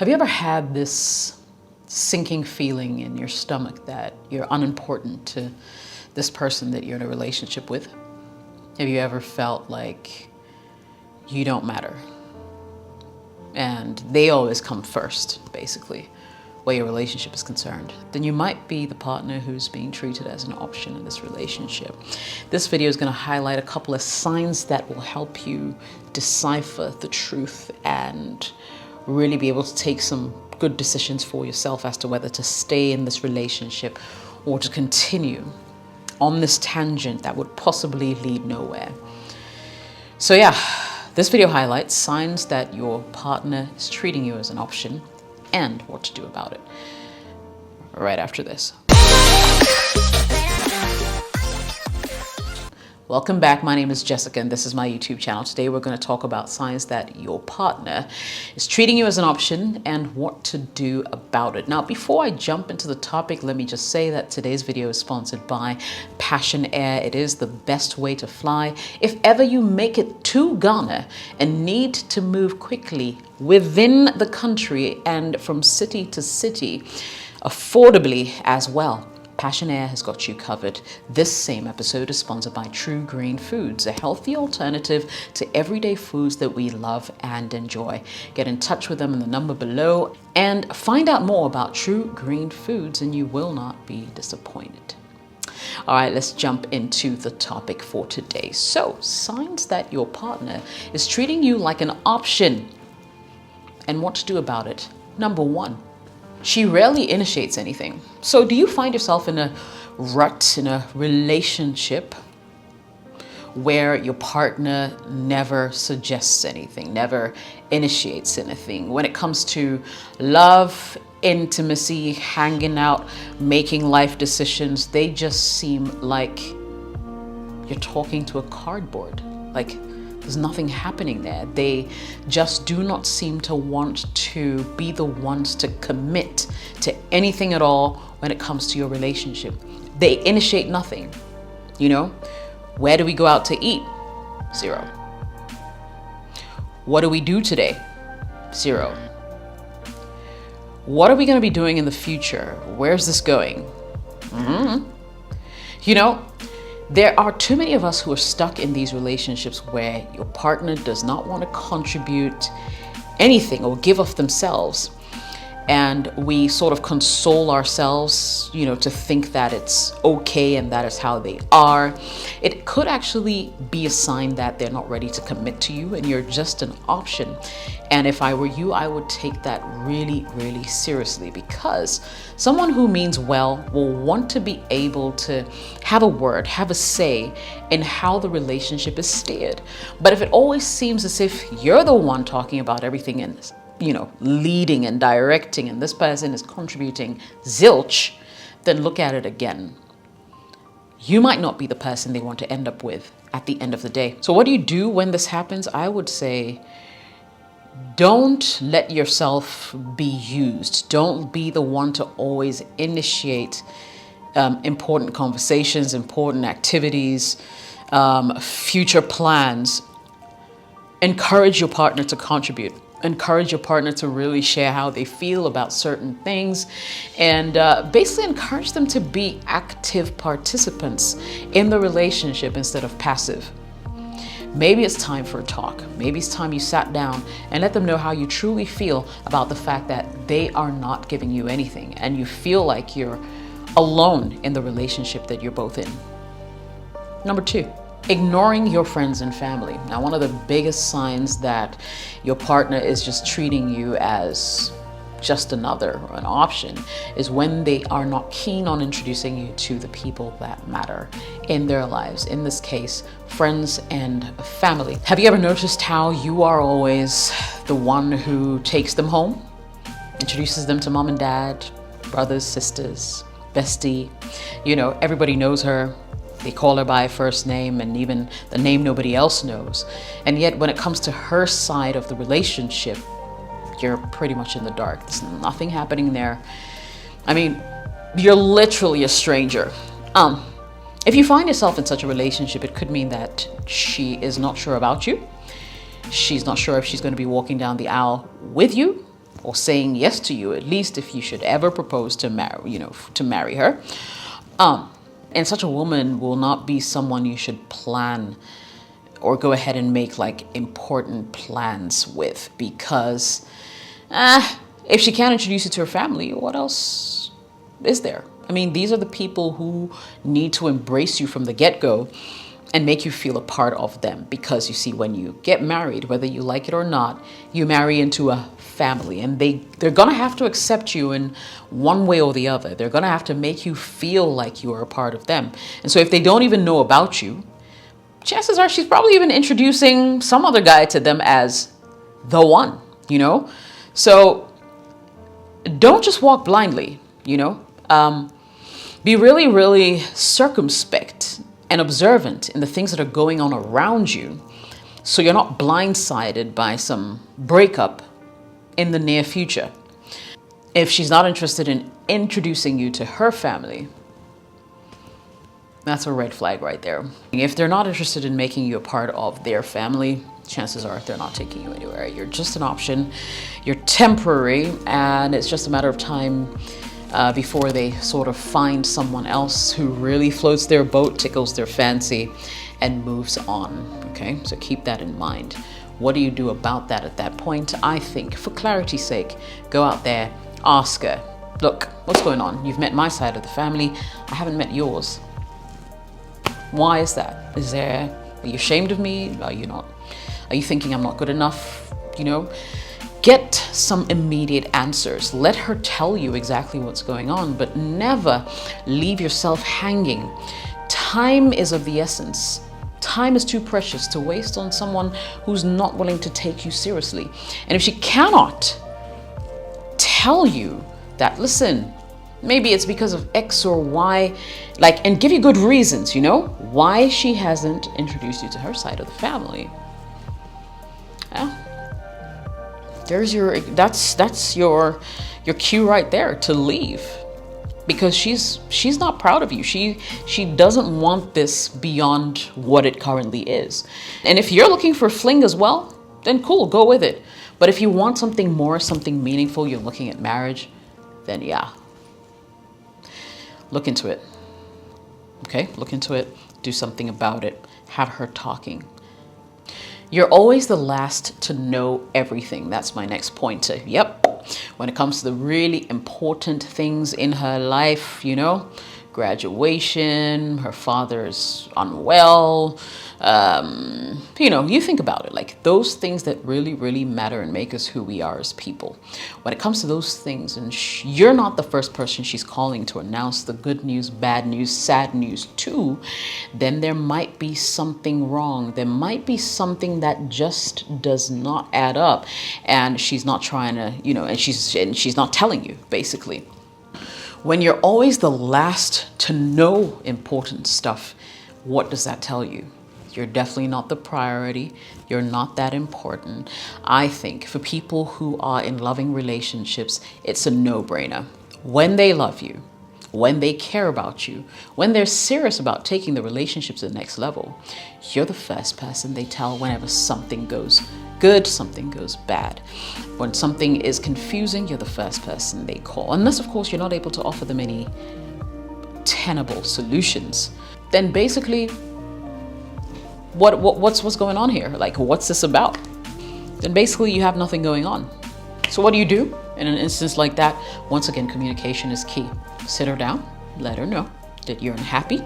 Have you ever had this sinking feeling in your stomach that you're unimportant to this person that you're in a relationship with? Have you ever felt like you don't matter and they always come first, basically, where your relationship is concerned? Then you might be the partner who's being treated as an option in this relationship. This video is going to highlight a couple of signs that will help you decipher the truth and really be able to take some good decisions for yourself as to whether to stay in this relationship or to continue on this tangent that would possibly lead nowhere. So yeah, this video highlights signs that your partner is treating you as an option and what to do about it. Right after this. Welcome back. My name is Jessica and this is my YouTube channel. Today we're going to talk about signs that your partner is treating you as an option and what to do about it. Now, before I jump into the topic, let me just say that today's video is sponsored by Passion Air. It is the best way to fly if ever you make it to Ghana and need to move quickly within the country and from city to city, affordably as well. Passion Air has got you covered. This same episode is sponsored by True Green Foods, a healthy alternative to everyday foods that we love and enjoy. Get in touch with them in the number below and find out more about True Green Foods and you will not be disappointed. All right, let's jump into the topic for today. So, signs that your partner is treating you like an option and what to do about it. Number one, she rarely initiates anything. So do you find yourself in a rut in a relationship where your partner never suggests anything, never initiates anything? When it comes to love, intimacy, hanging out, making life decisions, they just seem like you're talking to a cardboard. Like there's nothing happening there. They just do not seem to want to be the ones to commit to anything at all when it comes to your relationship. They initiate nothing. You know, where do we go out to eat? Zero. What do we do today? Zero. What are we going to be doing in the future? Where's this going? You know, there are too many of us who are stuck in these relationships where your partner does not want to contribute anything or give of themselves. And we sort of console ourselves, you know, to think that it's okay and that is how they are. It could actually be a sign that they're not ready to commit to you and you're just an option. And if I were you, I would take that really, really seriously, because someone who means well will want to be able to have a word, have a say in how the relationship is steered. But if it always seems as if you're the one talking about everything in this, you know, leading and directing, and this person is contributing zilch, then look at it again. You might not be the person they want to end up with at the end of the day. So what do you do when this happens? I would say, don't let yourself be used. Don't be the one to always initiate important conversations, important activities, future plans. Encourage your partner to contribute. Encourage your partner to really share how they feel about certain things, and basically encourage them to be active participants in the relationship instead of passive. Maybe it's time for a talk. Maybe it's time you sat down and let them know how you truly feel about the fact that they are not giving you anything and you feel like you're alone in the relationship that you're both in. Number two, ignoring your friends and family. Now, one of the biggest signs that your partner is just treating you as just another or an option is when they are not keen on introducing you to the people that matter in their lives. In this case, friends and family. Have you ever noticed how you are always the one who takes them home, introduces them to mom and dad, brothers, sisters, bestie? You know, everybody knows her. They call her by her first name and even the name nobody else knows. And yet when it comes to her side of the relationship, you're pretty much in the dark. There's nothing happening there. I mean, you're literally a stranger. If you find yourself in such a relationship, it could mean that she is not sure about you. She's not sure if she's going to be walking down the aisle with you or saying yes to you, at least if you should ever propose to marry, to marry her. And such a woman will not be someone you should plan or go ahead and make like important plans with, because if she can't introduce you to her family, what else is there? I mean, these are the people who need to embrace you from the get-go and make you feel a part of them. Because you see, when you get married, whether you like it or not, you marry into a family, and they're gonna have to accept you in one way or the other. They're gonna have to make you feel like you are a part of them. And so if they don't even know about you, chances are she's probably even introducing some other guy to them as the one, So don't just walk blindly, Be really, really circumspect and observant in the things that are going on around you, so you're not blindsided by some breakup in the near future. If she's not interested in introducing you to her family, that's a red flag right there. If they're not interested in making you a part of their family, chances are they're not taking you anywhere. You're just an option. You're temporary, and it's just a matter of time before they sort of find someone else who really floats their boat, tickles their fancy, and moves on. Okay, so keep that in mind. What do you do about that at that point? I think, for clarity's sake, go out there, ask her, look, what's going on? You've met my side of the family. I haven't met yours. Why is that? Are you ashamed of me? Are you not? Are you thinking I'm not good enough? Get some immediate answers. Let her tell you exactly what's going on, but never leave yourself hanging. Time is of the essence. Time is too precious to waste on someone who's not willing to take you seriously. And if she cannot tell you that, listen, maybe it's because of X or Y, and give you good reasons, why she hasn't introduced you to her side of the family. Yeah. That's your cue right there to leave, because she's not proud of you. She doesn't want this beyond what it currently is. And if you're looking for a fling as well, then cool, go with it. But if you want something more, something meaningful, you're looking at marriage, then yeah, look into it. Okay, look into it, do something about it, have her talking. You're always the last to know everything. That's my next pointer. Yep. When it comes to the really important things in her life, graduation, her father's unwell, you think about it, those things that really, really matter and make us who we are as people. When it comes to those things, and you're not the first person she's calling to announce the good news, bad news, sad news to, then there might be something wrong. There might be something that just does not add up, and she's not trying to, and she's not telling you, basically. When you're always the last to know important stuff, what does that tell you? You're definitely not the priority. You're not that important. I think for people who are in loving relationships, it's a no-brainer. When they love you, when they care about you, when they're serious about taking the relationship to the next level, you're the first person they tell whenever something goes good, something goes bad. When something is confusing, you're the first person they call. Unless, of course, you're not able to offer them any tenable solutions. Then basically, what's going on here? What's this about? Then basically you have nothing going on. So what do you do in an instance like that? Once again, communication is key. Sit her down, let her know that you're unhappy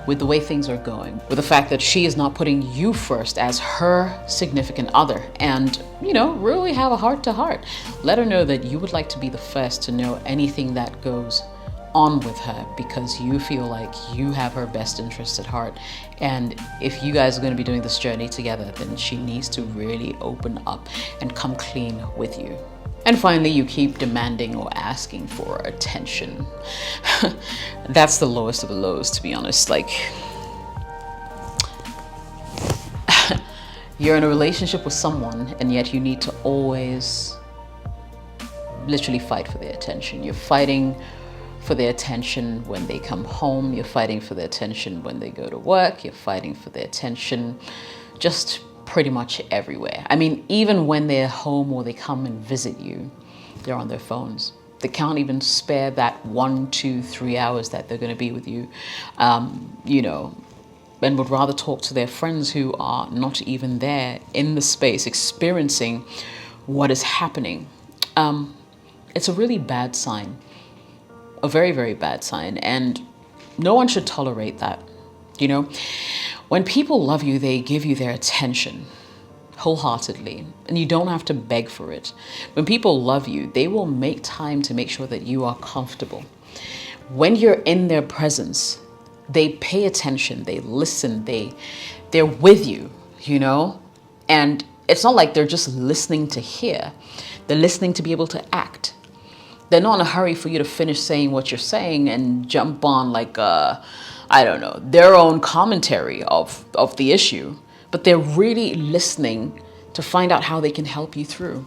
with the way things are going, with the fact that she is not putting you first as her significant other, and really have a heart-to-heart. Let her know that you would like to be the first to know anything that goes on with her, because you feel like you have her best interest at heart. And if you guys are going to be doing this journey together, then she needs to really open up and come clean with you. And finally, you keep demanding or asking for attention. That's the lowest of the lows, to be honest. You're in a relationship with someone, and yet you need to always literally fight for their attention. You're fighting for their attention when they come home. You're fighting for their attention when they go to work. You're fighting for their attention just pretty much everywhere. I mean, even when they're home or they come and visit you, they're on their phones. They can't even spare that 1, 2, 3 hours that they're going to be with you, you know, and would rather talk to their friends who are not even there in the space, experiencing what is happening. It's a really bad sign, a very, very bad sign, and no one should tolerate that. You know, when people love you, they give you their attention wholeheartedly, and you don't have to beg for it. When people love you, they will make time to make sure that you are comfortable. When you're in their presence, they pay attention, they listen, they're with you, you know? And it's not like they're just listening to hear. They're listening to be able to act. They're not in a hurry for you to finish saying what you're saying and jump on like, I don't know, their own commentary of the issue. But they're really listening to find out how they can help you through.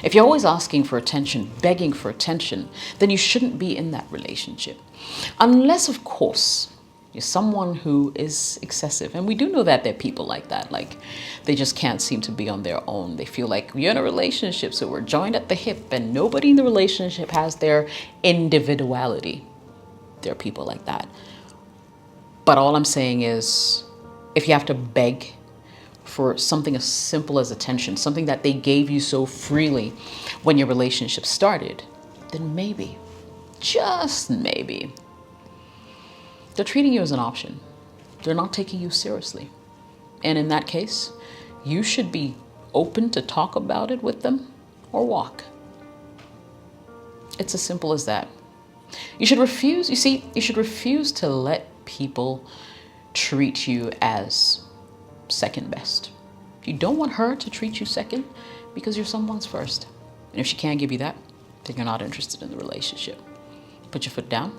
If you're always asking for attention, begging for attention, then you shouldn't be in that relationship. Unless, of course, you're someone who is excessive. And we do know that there are people like that. Like, they just can't seem to be on their own. They feel like we're in a relationship, so we're joined at the hip, and nobody in the relationship has their individuality. There are people like that. But all I'm saying is, if you have to beg for something as simple as attention, something that they gave you so freely when your relationship started, then maybe, just maybe, they're treating you as an option. They're not taking you seriously. And in that case, you should be open to talk about it with them or walk. It's as simple as that. You should refuse, you should refuse to let people treat you as second best. You don't want her to treat you second because you're someone's first. And if she can't give you that, then you're not interested in the relationship. Put your foot down,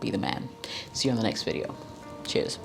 be the man. See you on the next video. Cheers.